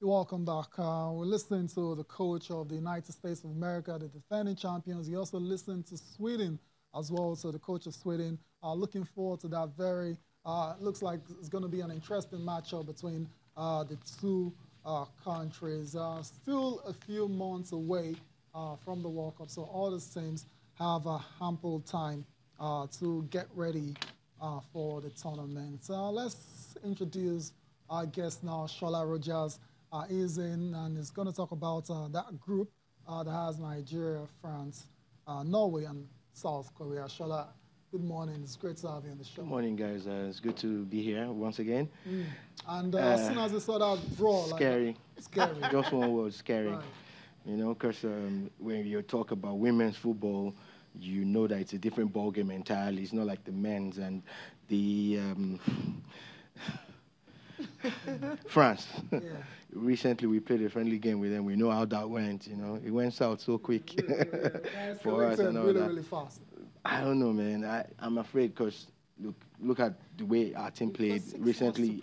You're welcome back. We're listening to the coach of the United States of America, the defending champions. You also listen to Sweden as well, so the coach of Sweden. Looking forward to that very, looks like it's going to be an interesting matchup between the two countries. Still a few months away from the World Cup, so all the teams have ample time to get ready for the tournament. Let's introduce our guest now, Shola Rogers is in and is going to talk about that group that has Nigeria, France, Norway, and South Korea. Shola, good morning. It's great to have you on the show. Good morning, guys. It's good to be here once again. And as soon as you saw that draw, scary. Like, scary. Just one word, scary. Right. You know, because when you talk about women's football, you know that it's a different ballgame entirely. It's not like the men's and the France. Yeah. Recently, we played a friendly game with them. We know how that went. You know, it went south so quick for us and all really, that. really fast. I don't know, man. I'm afraid because look at the way our team played recently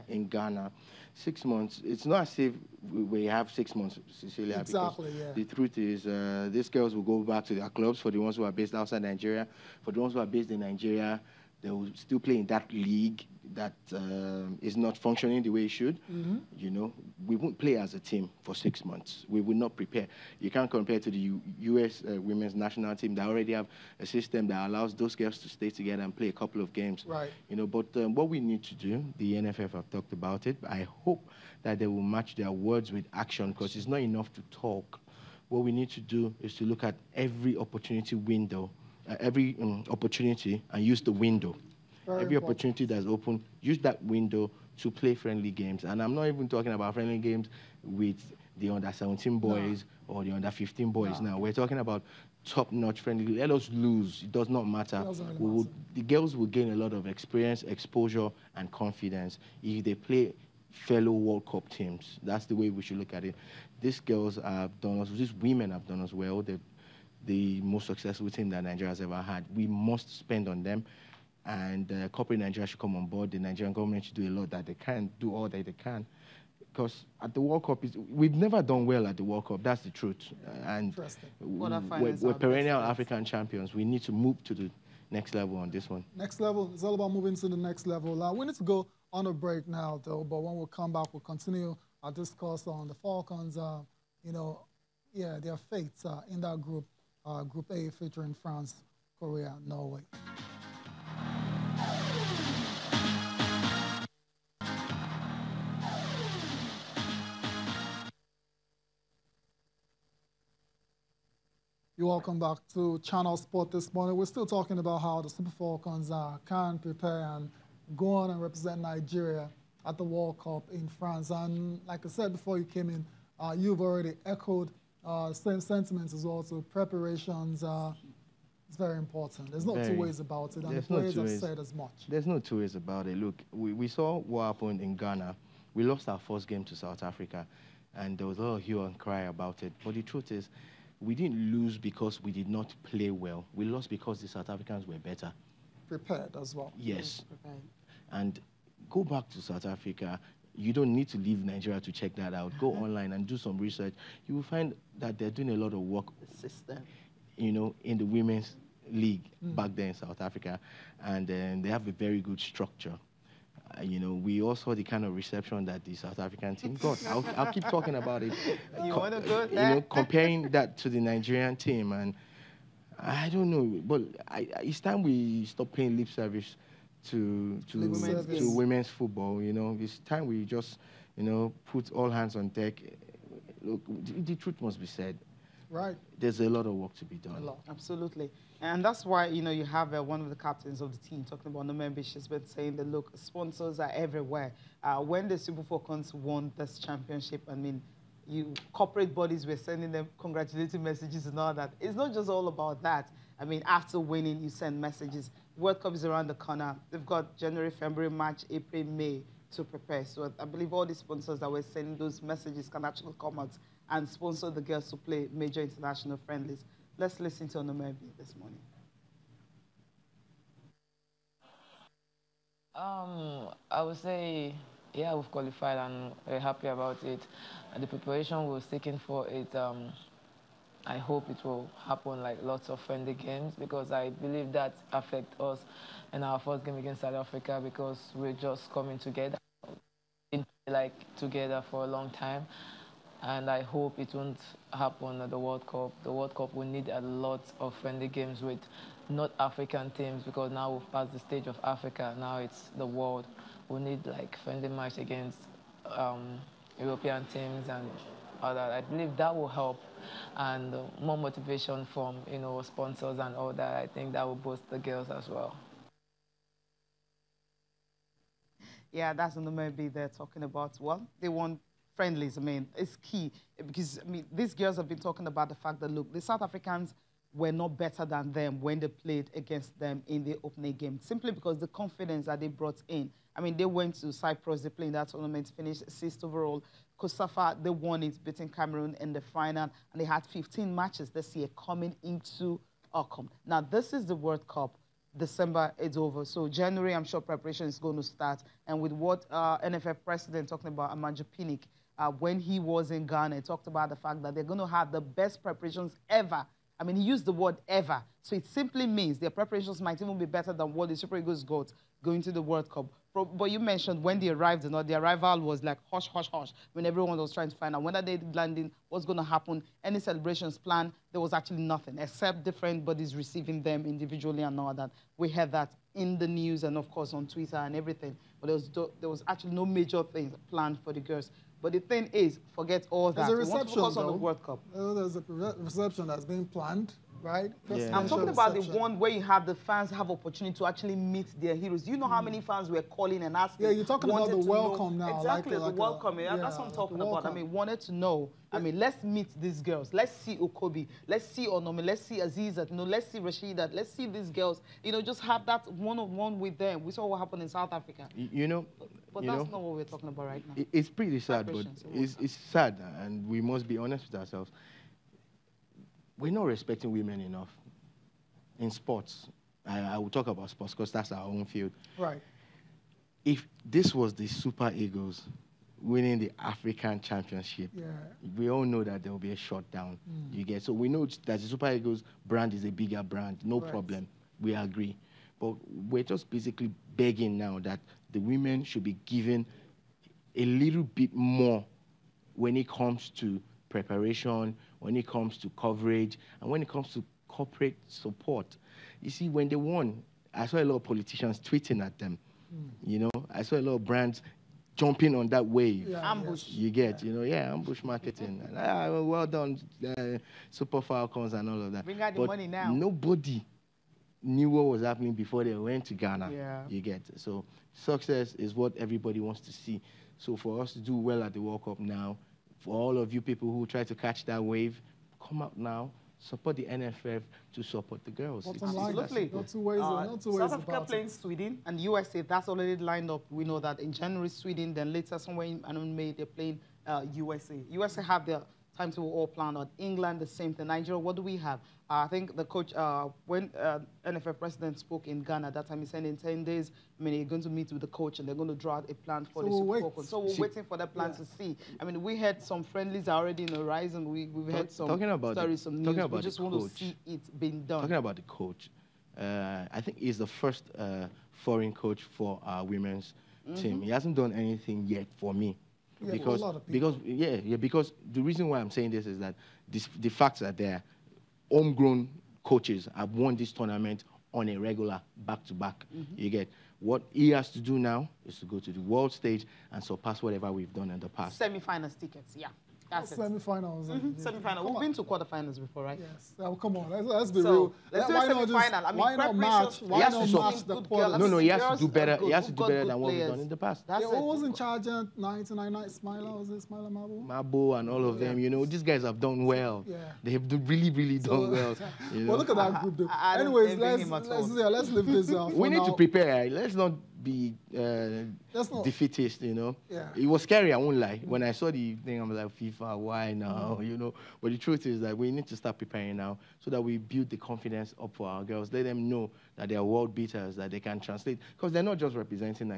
in Ghana. 6 months. It's not as if we have 6 months, Cecilia. Exactly, yeah. The truth is, these girls will go back to their clubs. For the ones who are based outside Nigeria, for the ones who are based in Nigeria, they will still play in that league that is not functioning the way it should. You know, we won't play as a team for 6 months. We will not prepare. You can't compare to the U.S. Women's national team that already have a system that allows those girls to stay together and play a couple of games. Right. You know, but what we need to do, the NFF have talked about it. I hope that they will match their words with action because it's not enough to talk. What we need to do is to look at every opportunity window, every opportunity and use the window. Every opportunity that's open, use that window to play friendly games. And I'm not even talking about friendly games with the under-17 boys or the under-15 boys now. We're talking about top-notch friendly. Let us lose. It does not matter. The girls will gain a lot of experience, exposure, and confidence if they play fellow World Cup teams. That's the way we should look at it. These girls have done us, these women have done us well. They're the most successful team that Nigeria has ever had. We must spend on them. And corporate Nigeria should come on board. The Nigerian government should do a lot that they can, do all that they can. Because at the World Cup, we've never done well at the World Cup. That's the truth. And we're perennial African champions. We need to move to the next level on this one. Next level. It's all about moving to the next level. We need to go on a break now, though. But when we come back, we'll continue our discourse on the Falcons. You know, yeah, their fates in that group, Group A, featuring France, Korea, Norway. You're welcome back to Channel Sport this morning. We're still talking about how the Super Falcons can prepare and go on and represent Nigeria at the World Cup in France. And like I said before you came in, you've already echoed same sentiments as well. So preparations, it's very important. There's no two ways about it, and the players have said as much. There's no two ways about it. Look, we saw what happened in Ghana. We lost our first game to South Africa, and there was a lot of hue and cry about it. But the truth is, we didn't lose because we did not play well. We lost because the South Africans were better. Prepared as well. Yes. And go back to South Africa. You don't need to leave Nigeria to check that out. Go online and do some research. You will find that they're doing a lot of work, you know, in the women's league back there in South Africa. And they have a very good structure. You know, we all saw the kind of reception that the South African team got. I'll keep talking about it. You want to go there? You know, comparing that to the Nigerian team, and I don't know, but it's time we stop paying lip service to women's football. You know, it's time we just, you know, put all hands on deck. Look, the truth must be said. Right. There's a lot of work to be done. A lot. Absolutely. And that's why, you know, you have one of the captains of the team talking about Nomembe. She's been saying that, look, sponsors are everywhere. When the Super Falcons won this championship, I mean, corporate bodies were sending them congratulatory messages and all that. It's not just all about that. I mean, after winning, you send messages. World Cup is around the corner. They've got January, February, March, April, May to prepare. So I believe all the sponsors that were sending those messages can actually come out and sponsor the girls to play major international friendlies. Let's listen to Nomembe this morning. I would say Yeah, we've qualified and we're happy about it. And the preparation we're seeking for it, I hope it will happen like lots of friendly games because I believe that affect us in our first game against South Africa because we're just coming together, been like together for a long time. And I hope it won't happen at the World Cup. The World Cup will need a lot of friendly games with not African teams because now we've passed the stage of Africa. Now it's the world. We need like friendly match against um, European teams and all that. I believe that will help and more motivation from sponsors and all that. I think that will boost the girls as well. Yeah, that's the maybe they're talking about. Well, they want friendlies. I mean, it's key because, I mean, these girls have been talking about the fact that, look, the South Africans were not better than them when they played against them in the opening game, simply because the confidence that they brought in. I mean, they went to Cyprus, they played in that tournament, finished 6th overall. Kosafa, they won it, beating Cameroon in the final, and they had 15 matches this year coming into Auckland. Now, this is the World Cup. December is over. So January, I'm sure preparation is going to start. And with what NFF president talking about, Amanjo Pinnick, when he was in Ghana, he talked about the fact that they're going to have the best preparations ever. I mean, he used the word ever. So it simply means their preparations might even be better than what the Super Eagles got going to the World Cup. But you mentioned when they arrived or not, the arrival was like hush, hush, hush, when everyone was trying to find out whether they landing, what's going to happen, any celebrations planned. There was actually nothing except different bodies receiving them individually and all that. We heard that in the news and, of course, on Twitter and everything. But there was actually no major things planned for the girls. But the thing is, forget all that. There's a reception, we want to focus on the World Cup. There's a reception that's been planned, right? Yeah. I'm talking about reception. the one where you have the fans have opportunity to actually meet their heroes. Do you know how many fans were calling and asking? Yeah, you're talking about the welcome now. Exactly, like the welcome. That's what I'm talking about. I mean, wanted to know. I mean, let's meet these girls. Let's see Okobi. Let's see Onome. Let's see Azizat. Let's see Rashidat. Let's see these girls. Just have that one-on-one with them. We saw what happened in South Africa. But that's not what we're talking about right now. It's pretty sad, but it's sad, and we must be honest with ourselves. We're not respecting women enough in sports. I will talk about sports because that's our own field. Right. If this was the Super Eagles winning the African Championship, we all know that there will be a shutdown. You get so we know that the Super Eagles brand is a bigger brand. No problem. We agree. But we're just basically begging now that the women should be given a little bit more when it comes to preparation, when it comes to coverage, and when it comes to corporate support. You see, when they won, I saw a lot of politicians tweeting at them. I saw a lot of brands jumping on that wave. Ambush. You get, ambush marketing. Well done, Super Falcons and all of that. Bring out the money now. Nobody knew what was happening before they went to Ghana. You get. So success is what everybody wants to see. So for us to do well at the World Cup now, for all of you people who try to catch that wave, come out now, support the NFF to support the girls. Absolutely. Not two ways South Africa about playing it. Sweden and USA, that's already lined up. We know that in January, Sweden, then later somewhere in May, they're playing USA. USA have their timetable all planned out. England, the same thing. Nigeria, what do we have? I think the coach, when NFF president spoke in Ghana at that time, he said in 10 days, I mean, he's going to meet with the coach and they're going to draw out a plan for the Super Falcons. So we're waiting for that plan to see. I mean, we had some friendlies already in the horizon. We've had some stories, some news. We just want to see it being done. Talking about the coach, I think he's the first foreign coach for our women's team. He hasn't done anything yet for me. Because the reason why I'm saying this is that the facts are there. Homegrown coaches have won this tournament on a regular back-to-back. You get what he has to do now is to go to the world stage and surpass whatever we've done in the past. Semi-finals tickets, that's it. Semi-finals. Semi-final. We've been to quarterfinals before, right? Yes. Come on, let's be real. Let's do a semi-final. I mean, why not match? Why not match the quarter? No, he has to do better. He has to do better than what we've done in the past. What was in charge at 1999? Smiler, was it Smiler Mabo? Mabo and all of them. These guys have done well. They have really, really done well. Well, look at that group. Anyways, let's leave this. We need to prepare. Let's not be defeatist, It was scary, I won't lie. When I saw the thing, I'm like, FIFA, why now, But the truth is that we need to start preparing now so that we build the confidence up for our girls. Let them know that they are world beaters, that they can translate. Because they're not just representing Nigeria.